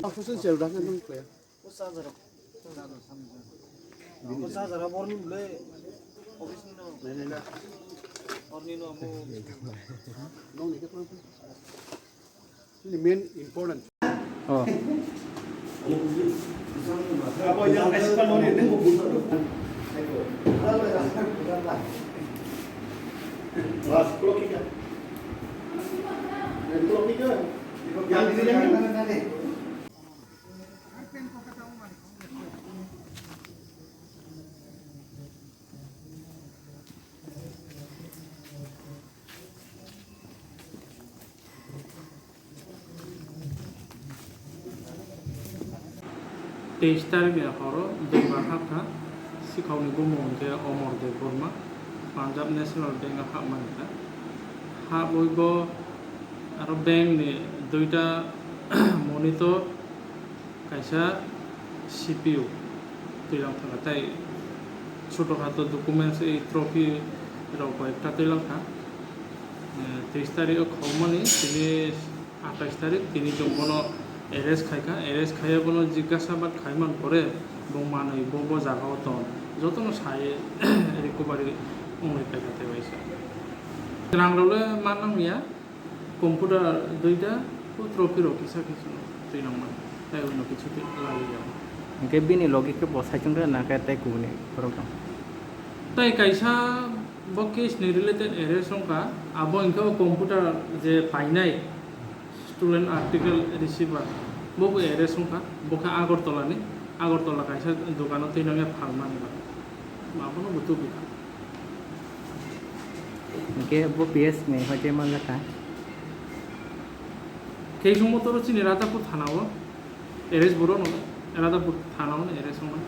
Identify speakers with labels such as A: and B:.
A: Aku sejauh dah kan tu ya. Ini main important.
B: Oh.
A: Apa yang ekspan ini nengok buka tu. Mas, kalau kita, yang di sini yang
C: তেইশ তারিখে হর দেবা হাবথা শিখাওনি গুমন যে অমর দেব Varma Punjab national bank হাবমানিকা হাবইব আর ব্যাংকনি দুইটা মনিত কাইসা CPU তৈলাম থাকা তাই ছোটোখাটো documents এই trophy কয়েকটা তৈলাম থা 23 তারিখ খাওমানি তিনি 28 তারিখ তিনি জম্বনো এরেস্ট খাইকা এরেস্ট খাইয়া কোনো জিজ্ঞাসাবাদ খাইমান করে বৌমানই বউ জাগাও তো যতন সায়ে রিকভারি অনেক টাকাতে পাইছে রাংরালে মানামিয়া কম্পিউটার দুইটা ট্রফিরও কিছু কিছু তুই নামান তাই অন্য কিছুতে লাগে যাবো
B: Mungkin bini logik ke bos hacung kan nak kata aku ni program.
C: তাই কাইসা বকেস নি রিলেটেড এরেস্ট সংকা আবো ইনকাও কম্পিউটার যে পাইনাই স্টুডেন্ট আর্টিকেল রিসিভার বকু এরেস্ট সংকা বকা আগরতলা কাইসা দোকানত তৈনাঙে ফালমানি বা মাবনো বুতু বিকা
B: Mungkin bu PS ni macam mana kan?
C: সেই সময় তোর চিনি রাজাপুর থানাও এরেস্ট বড় নয় রাজাপুর থানাও এরেস্ট সংকা